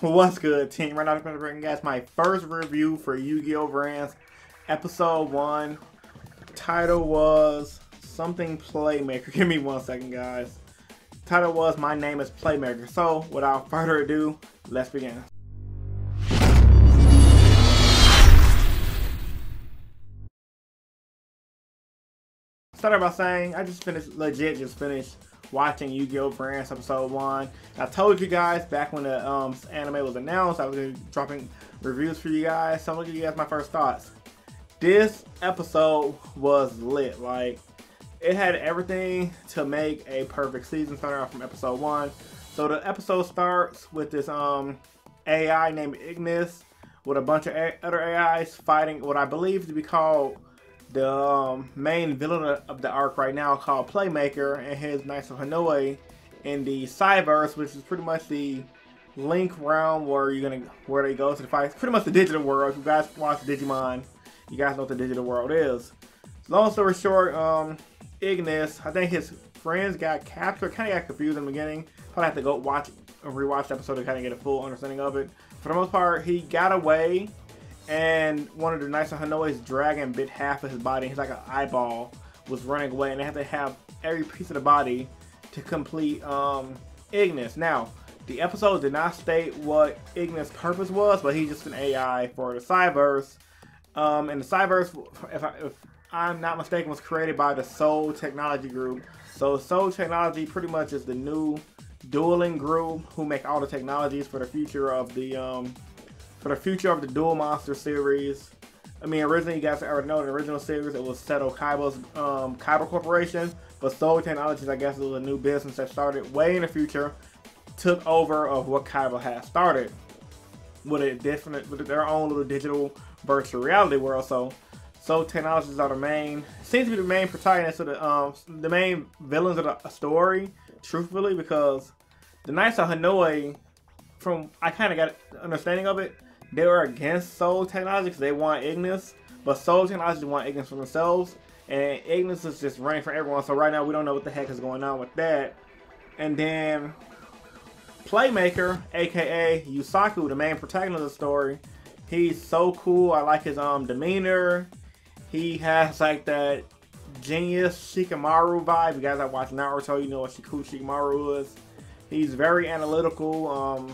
What's good, team? Right now, I'm going to bring you guys my first review for Yu-Gi-Oh! VRAINS Episode 1. Title was something Playmaker. Give me 1 second, guys. Title was My Name is Playmaker. So, without further ado, let's begin. Started by saying, I just finished watching Yu-Gi-Oh! VRAINS Episode 1. I told you guys back when the anime was announced, I was going to be dropping reviews for you guys. So I'm going to give you guys my first thoughts. This episode was lit. Like, it had everything to make a perfect season, starting off from episode 1. So the episode starts with this AI named Ignis with a bunch of other AIs fighting what I believe to be called the main villain of the arc right now, called Playmaker, and his Knights of Hanoi in the cyberse, which is pretty much the Link realm where they go to the fight. It's pretty much the digital world. If you guys watch Digimon, you guys know what the digital world is. Long story short, Ignis, I think his friends got captured. Kind of got confused in the beginning. Probably have to go rewatch the episode to kind of get a full understanding of it. For the most part, he got away, and one of the Knights of Hanoi's dragon bit half of his body. He's like an eyeball was running away, and they have to have every piece of the body to complete Ignis. Now, the episode did not state what Ignis' purpose was, but he's just an AI for the cyberse. And the cyberse, if I'm not mistaken, was created by the Soul Technology Group. So Soul Technology pretty much is the new dueling group who make all the technologies for the future of the Duel Monster series. I mean, originally, you guys already know, the original series, it was Seto Kaiba's Kaiba Corporation, but Soul Technologies, I guess, was a new business that started way in the future, took over of what Kaiba had started with their own little digital virtual reality world. So Soul Technologies are seems to be the main protagonists of the main villains of the story, truthfully, because the Knights of Hanoi, from I kind of got an understanding of it, they were against Soul Technology because they want Ignis, but Soul Technology want Ignis for themselves, and Ignis is just running for everyone. So right now we don't know what the heck is going on with that. And then Playmaker, aka Yusaku, the main protagonist of the story, he's so cool. I like his demeanor. He has like that genius Shikamaru vibe. You guys that watch Naruto, you know what Shikamaru is. He's very analytical.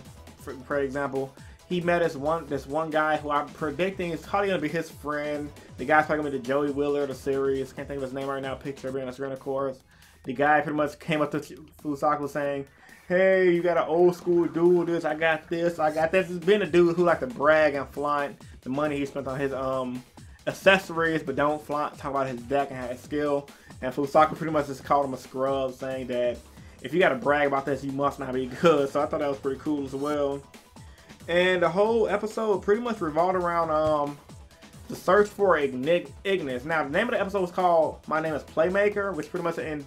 For example, he met this one guy who I'm predicting is probably gonna be his friend. The guy's probably gonna be the Joey Wheeler of the series. Can't think of his name right now. Picture being on the screen, of course. The guy pretty much came up to Fusaku saying, "Hey, you got an old school dude. This, I got this, I got this." It's been a dude who like to brag and flaunt the money he spent on his accessories, but don't talk about his deck and his skill. And Fusaku pretty much just called him a scrub, saying that if you got to brag about this, you must not be good. So I thought that was pretty cool as well. And the whole episode pretty much revolved around the search for Ignis. Now, the name of the episode was called My Name is Playmaker, which pretty much an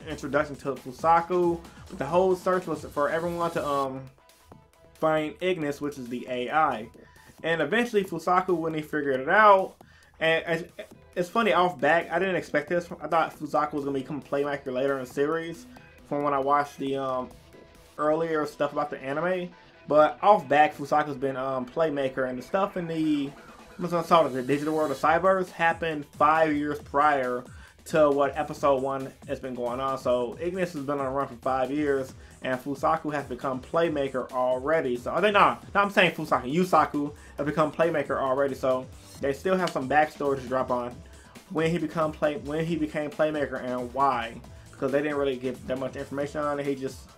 introduction to Fusaku. But the whole search was for everyone to find Ignis, which is the AI. And eventually Fusaku, when he figured it out, and it's funny, off back, I didn't expect this. I thought Fusaku was going to become Playmaker later in the series from when I watched the earlier stuff about the anime. But off back, Fusaku's been Playmaker, and the stuff in the digital world of cyberse happened 5 years prior to what episode 1 has been going on. So Ignis has been on a run for 5 years, and Fusaku has become Playmaker already. So I think I'm saying Yusaku has become Playmaker already. So they still have some backstory to drop on when he became Playmaker and why, because they didn't really give that much information on it. He just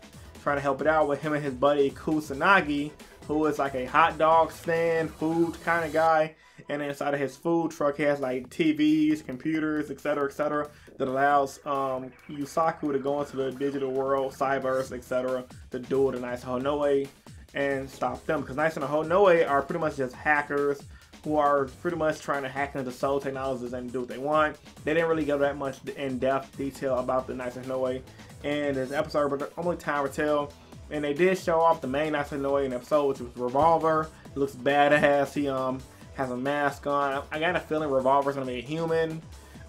trying to help it out with him and his buddy Kusanagi, who is like a hot dog stand food kind of guy. And inside of his food truck, he has like TVs, computers, etc., that allows Yusaku to go into the digital world, cyberse, etc., to duel the Knights of Hanoi and stop them. Because Knights of Hanoi are pretty much just hackers who are pretty much trying to hack into Soul Technologies and do what they want. They didn't really go that much in-depth detail about the Knights of Hanoi in this episode, but only time will tell. And they did show off the main Knights of Hanoi in the episode, which was Revolver. It looks badass. He has a mask on. I got a feeling Revolver's gonna be a human.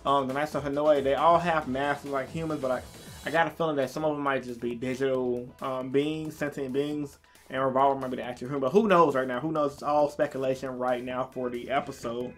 The Knights of Hanoi, they all have masks like humans, but I got a feeling that some of them might just be digital beings, sentient beings, and Revolver might be the actual him, but who knows right now? Who knows? It's all speculation right now for the episode.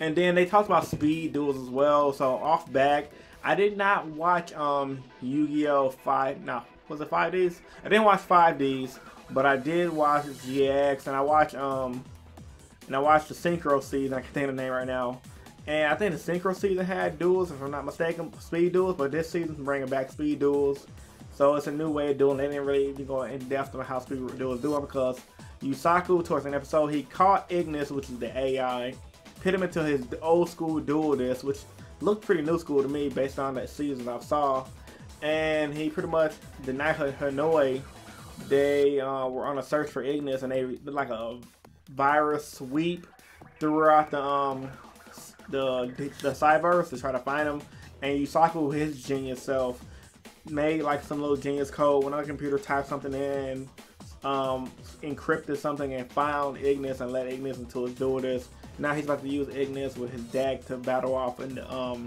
And then they talked about speed duels as well. So off back, I did not watch Yu-Gi-Oh! 5. No, was it 5Ds? I didn't watch 5Ds, but I did watch GX, and I watched the Synchro season. I can't think of the name right now. And I think the Synchro season had duels, if I'm not mistaken, speed duels. But this season's bringing back speed duels, so it's a new way of doing. They didn't really even go in depth on how speed duels do it, because Yusaku, towards an episode, he caught Ignis, which is the AI, pit him into his old school duel disc, which looked pretty new school to me based on that season I saw. And he pretty much, the night of Hanoi, they were on a search for Ignis, and they did like a virus sweep throughout the cyberse to try to find him. And Yusaku, his genius self, made like some little genius code when a computer typed something in, encrypted something, and found Ignis and let Ignis into his duel disc. Now he's about to use Ignis with his deck to battle off in the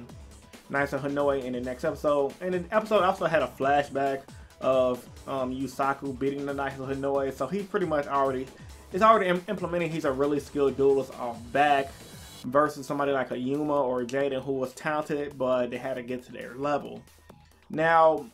Knights of Hanoi in the next episode. And the episode also had a flashback of Yusaku beating the Knights of Hanoi. So he pretty much already implementing he's a really skilled duelist off back, versus somebody like a Yuma or a Jaden who was talented, but they had to get to their level. Now,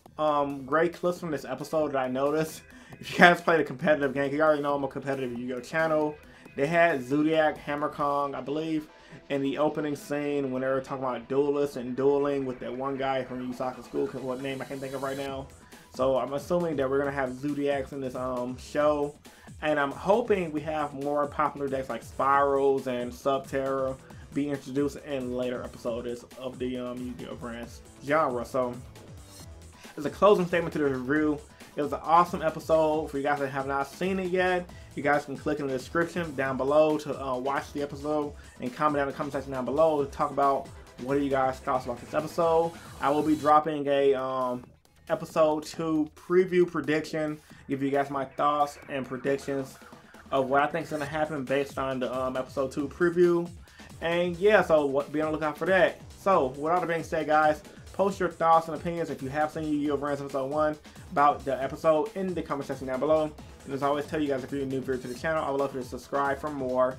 great clips from this episode that I noticed. If you guys played a competitive game, you already know I'm a competitive Yu-Gi-Oh channel. They had Zodiac, Hammer Kong, I believe, in the opening scene when they were talking about duelists and dueling with that one guy from Yusaku School, what name I can think of right now. So I'm assuming that we're going to have Zodiacs in this show. And I'm hoping we have more popular decks like Spirals and Subterra be introduced in later episodes of the Yu-Gi-Oh! Brands genre. So as a closing statement to the review, it was an awesome episode. For you guys that have not seen it yet, you guys can click in the description down below to watch the episode, and comment down in the comment section down below to talk about what are you guys' thoughts about this episode. I will be dropping a episode 2 preview prediction, give you guys my thoughts and predictions of what I think is going to happen based on the episode 2 preview. And yeah, so be on the lookout for that. So with all that being said, guys, post your thoughts and opinions if you have seen Yu-Gi-Oh! VRAINS episode 1 about the episode in the comment section down below. And as I always tell you guys, if you're new to the channel, I would love for you to subscribe for more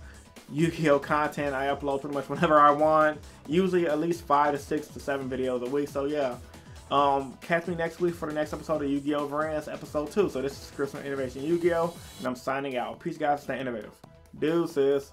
Yu-Gi-Oh! Content. I upload pretty much whenever I want, usually at least 5 to 6 to 7 videos a week. So yeah, catch me next week for the next episode of Yu-Gi-Oh! VRAINS episode 2. So this is Chris from Innovation Yu-Gi-Oh! and I'm signing out. Peace, guys. Stay innovative. Deuces.